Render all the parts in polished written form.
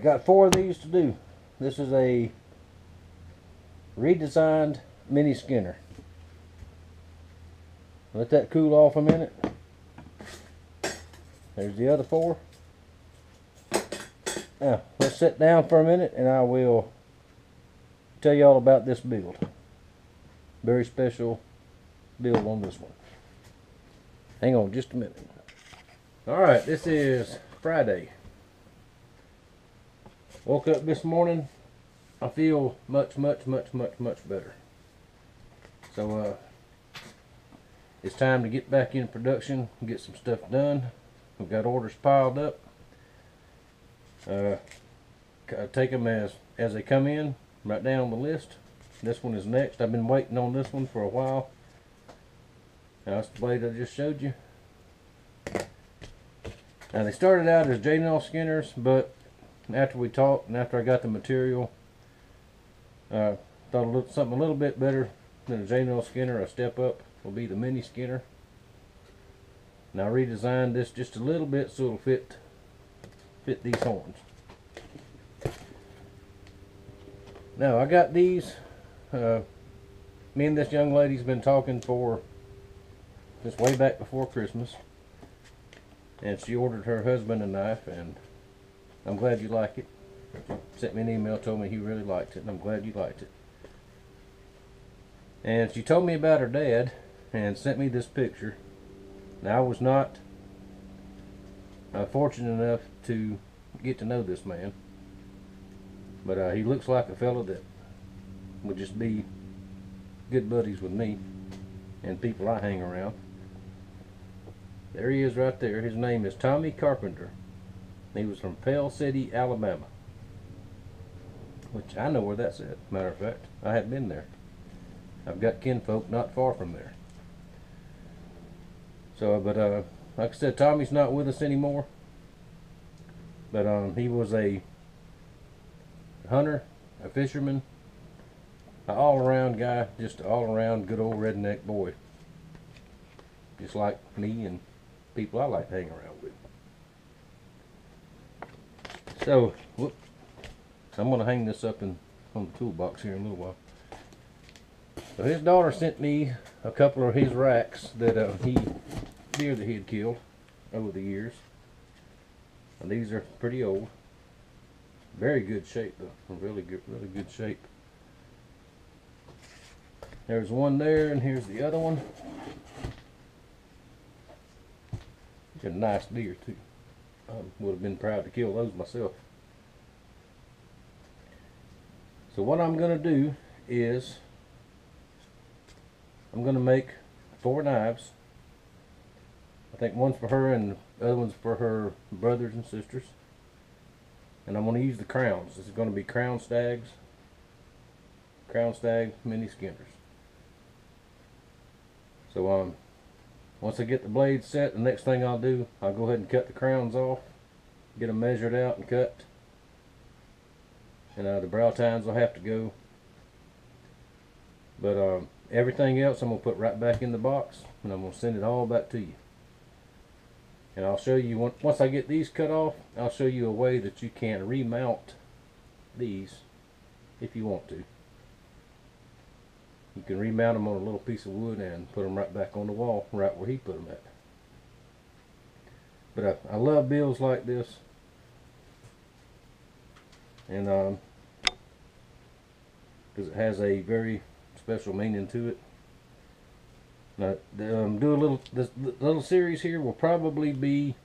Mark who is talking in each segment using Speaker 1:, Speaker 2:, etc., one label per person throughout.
Speaker 1: Alright, got 4 of these to do. This is a redesigned mini Skinner. Let that cool off a minute. There's the other 4. Now, let's sit down for a minute and I will tell you all about this build. Very special build on this one. Hang on just a minute. Alright, this is Friday. Woke up this morning. I feel much better. So, it's time to get back in production and get some stuff done. We've got orders piled up. I take them as they come in, right down on the list. This one is next. I've been waiting on this one for a while. Now, that's the blade I just showed you. Now, they started out as J-nail skinners, but after we talked and after I got the material, thought something a little bit better than a J-nail skinner, a step up, will be the mini Skinner. Now, I redesigned this just a little bit so it'll fit these horns. Now, I got these. Me and this young lady's been talking for just way back before Christmas, and she ordered her husband a knife, and I'm glad you like it. Sent me an email, told me he really liked it, and I'm glad you liked it. And she told me about her dad and sent me this picture. Now, I was not fortunate enough to get to know this man, but he looks like a fellow that would just be good buddies with me and people I hang around. There he is right there. His name is Tommy Carpenter. He was from Pell City, Alabama, which I know where that's at. Matter of fact, I have been there. I've got kinfolk not far from there. So, but like I said, Tommy's not with us anymore. But he was a hunter, a fisherman, an all-around guy, just an all-around good old redneck boy. Just like me and people I like to hang around with. So, whoop, I'm going to hang this up on the toolbox here in a little while. So his daughter sent me a couple of his racks that deer that he had killed over the years. And these are pretty old. Very good shape though. Really good shape. There's one there, and here's the other one. They're a nice deer too. I would have been proud to kill those myself. So what I'm going to do is I'm going to make 4 knives. I think one's for her and the other one's for her brothers and sisters. And I'm going to use the crowns. This is going to be crown stag mini Skinners. So once I get the blades set, the next thing I'll do, I'll go ahead and cut the crowns off, get them measured out and cut. And the brow tines will have to go. But everything else I'm going to put right back in the box, and I'm going to send it all back to you. And I'll show you, once I get these cut off, I'll show you a way that you can remount these if you want to. You can remount them on a little piece of wood and put them right back on the wall, right where he put them at. But I love builds like this. And because it has a very special meaning to it. Now, this little series here will probably be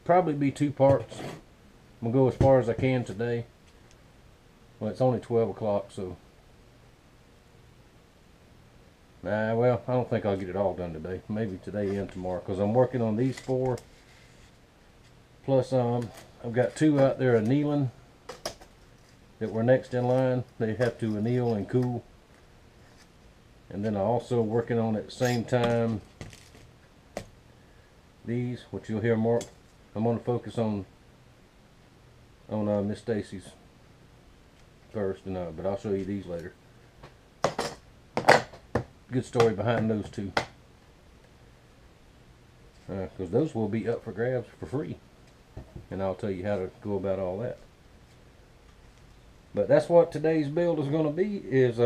Speaker 1: 2 parts. I'm gonna go as far as I can today. Well, it's only 12 o'clock, so well, I don't think I'll get it all done today. Maybe today and tomorrow, because I'm working on these 4. Plus, I've got 2 out there annealing that were next in line. They have to anneal and cool. And then I'm also working on at the same time these, which you'll hear more. I'm going to focus on Miss Stacy's first, but I'll show you these later. Good story behind those 2, because those will be up for grabs for free. and I'll tell you how to go about all that. But that's what today's build is going to be, is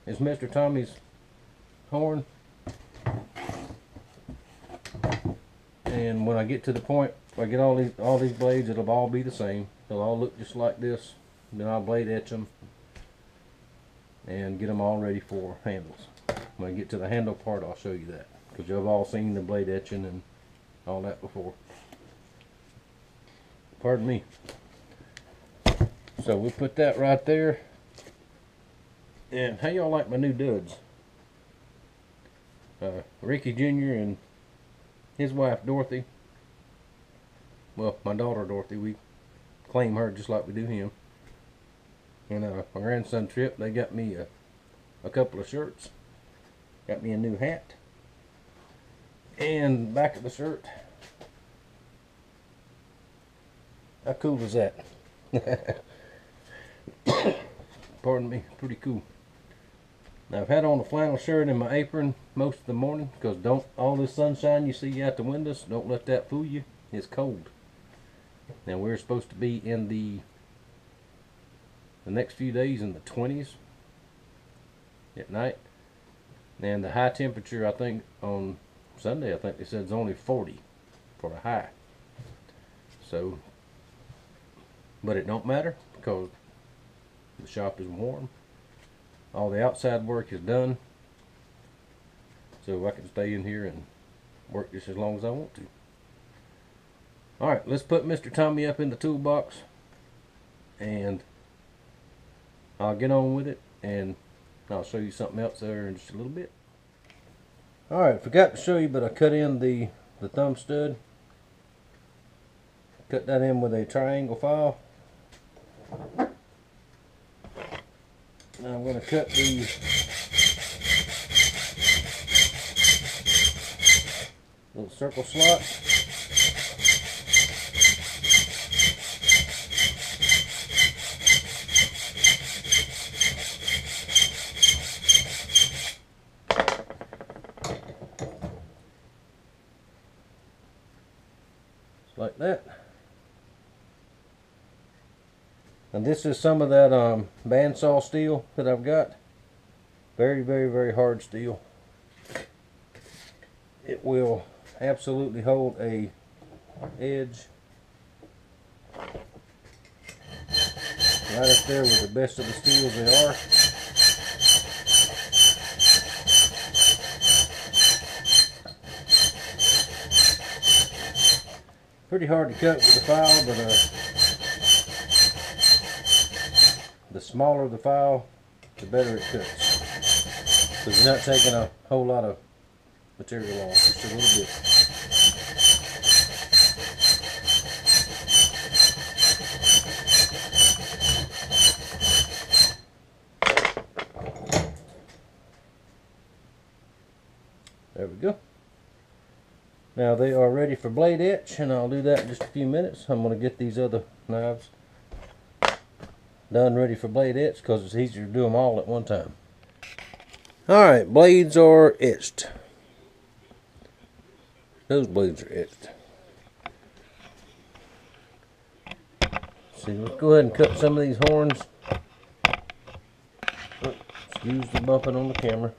Speaker 1: Mr. Tommy's horn. And when I get to the point where I get all these blades, it'll all be the same. They'll all look just like this. Then I'll blade etch them and get them all ready for handles. When I get to the handle part, I'll show you that, because you've all seen the blade etching and all that before. Pardon me. So we'll put that right there. And how y'all like my new duds? Ricky Jr. and his wife Dorothy. Well, my daughter Dorothy, we claim her just like we do him. And my grandson Trip, they got me a couple of shirts. Got me a new hat. And back of the shirt. How cool is that? Pardon me, pretty cool. Now I've had on a flannel shirt and my apron most of the morning, because all this sunshine you see out the windows, don't let that fool you. It's cold. Now we're supposed to be in the next few days in the 20s at night. And the high temperature, I think on Sunday, I think they said it's only 40 for the high. So, but it don't matter, because the shop is warm. All the outside work is done. So I can stay in here and work just as long as I want to. Alright, let's put Mr. Tommy up in the toolbox. And I'll get on with it. And I'll show you something else there in just a little bit. Alright, forgot to show you, but I cut in the thumb stud. Cut that in with a triangle file. Now I'm going to cut the little circle slots. Just like that. And this is some of that bandsaw steel that I've got. Very, very, very hard steel. It will absolutely hold a edge right up there with the best of the steels they are. Pretty hard to cut with the file, but the smaller the file, the better it cuts. Because you're not taking a whole lot of material off, just a little bit. There we go. Now they are ready for blade etch, and I'll do that in just a few minutes. I'm going to get these other knives done ready for blade etch, because it's easier to do them all at one time. Alright, blades are etched. Those blades are etched. See, let's go ahead and cut some of these horns. Oh, excuse the bumping on the camera.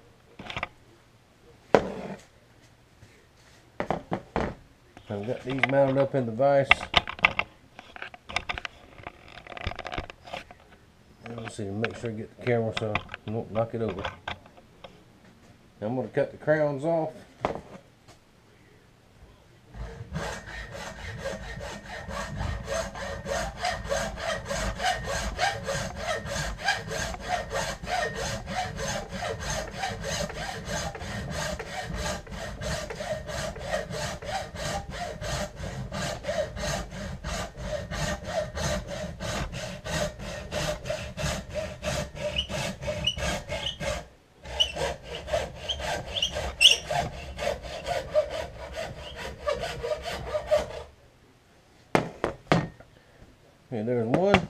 Speaker 1: I've got these mounted up in the vise. Let's see, make sure I get the camera so I won't knock it over. Now I'm going to cut the crowns off. Okay, there's one.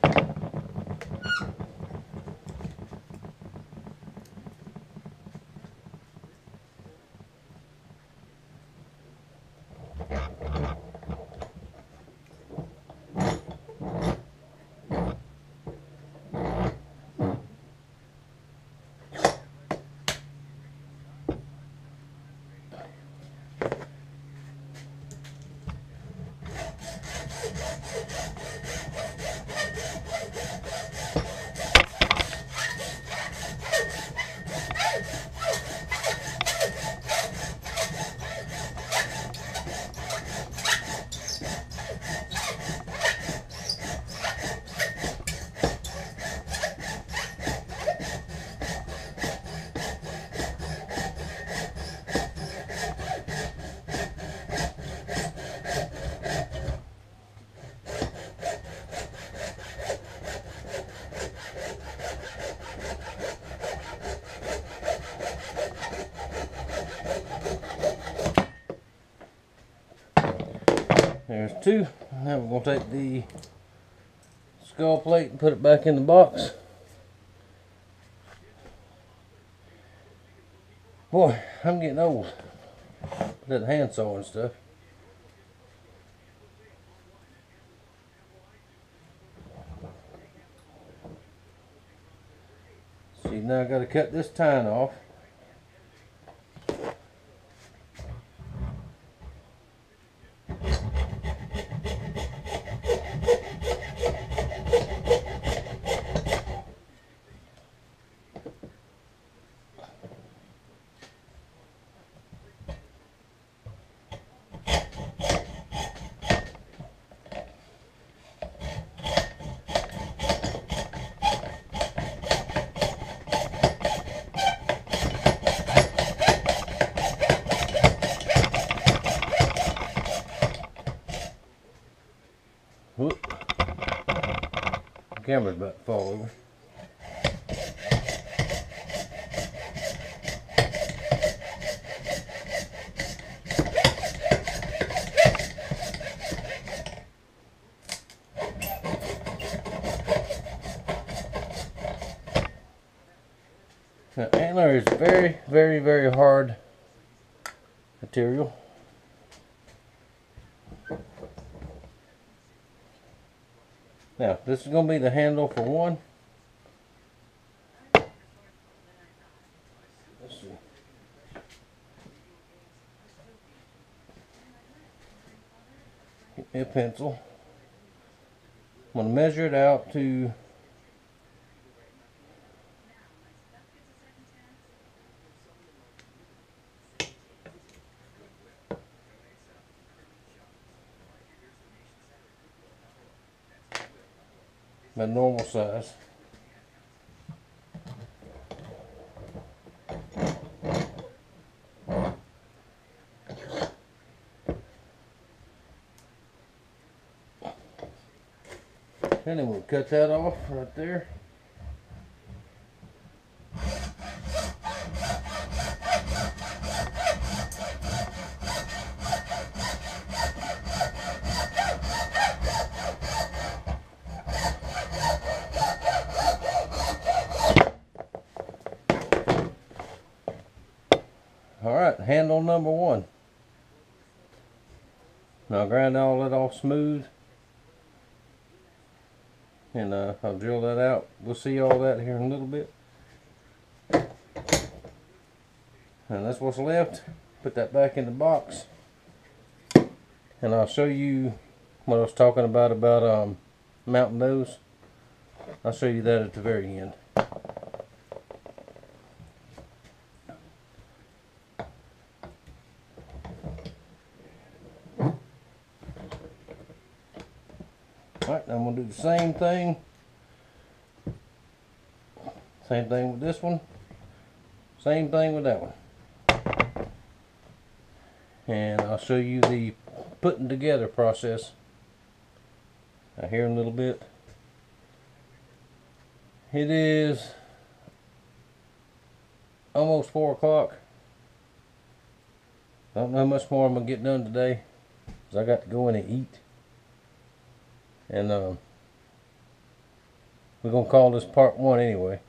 Speaker 1: There's two. Now we're going to take the skull plate and put it back in the box. Boy, I'm getting old. That handsaw and stuff. See, now I got to cut this tine off. Whoop. The camera's about to fall over. Now, antler is very, very, very hard material. Now, this is going to be the handle for one. Let's see. Get me a pencil. I'm going to measure it out to my normal size. And then we'll cut that off right there. Alright, handle number one. Now I'll grind all that off smooth. And I'll drill that out. We'll see all that here in a little bit. And that's what's left. Put that back in the box. And I'll show you what I was talking about mounting those. I'll show you that at the very end. Alright, I'm going to do the same thing. Same thing with this one. Same thing with that one. And I'll show you the putting together process here in a little bit. It is almost 4 o'clock. I don't know how much more I'm going to get done today, because I got to go in and eat. And we're gonna call this part 1 anyway.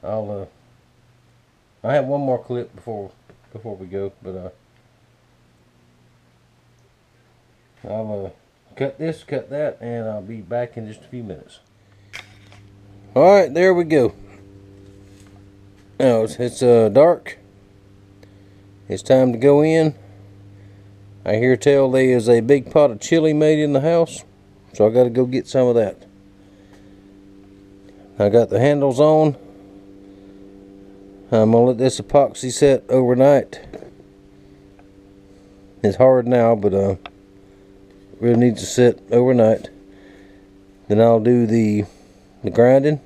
Speaker 1: I have one more clip before we go, but I'll cut this, cut that, and I'll be back in just a few minutes. All right, there we go. Now it's dark. It's time to go in. I hear tell there is a big pot of chili made in the house, so I got to go get some of that. I got the handles on. I'm gonna let this epoxy set overnight. It's hard now, but really needs to set overnight. Then I'll do the grinding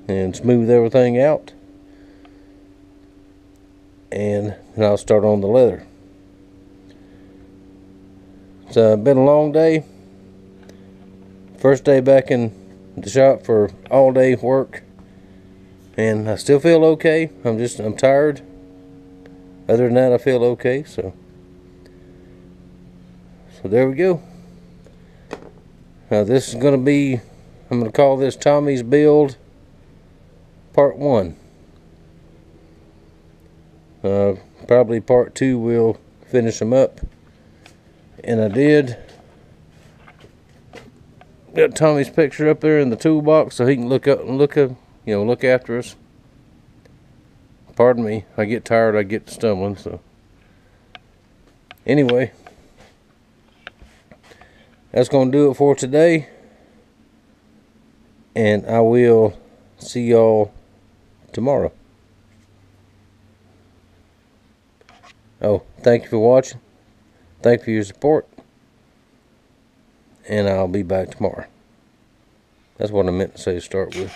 Speaker 1: and smooth everything out. And then I'll start on the leather. It's been a long day. First day back in the shop for all day work, and I still feel okay. I'm tired. Other than that, I feel okay. So So there we go. Now this is going to be, I'm going to call this Tommy's Build Part 1. Probably Part 2 will finish them up. And I did. Got Tommy's picture up there in the toolbox so he can look up and look after us. Pardon me, I get tired, I get to stumbling, so. Anyway, that's going to do it for today. And I will see y'all tomorrow. Oh, thank you for watching. Thank you for your support. And I'll be back tomorrow. That's what I meant to say to start with.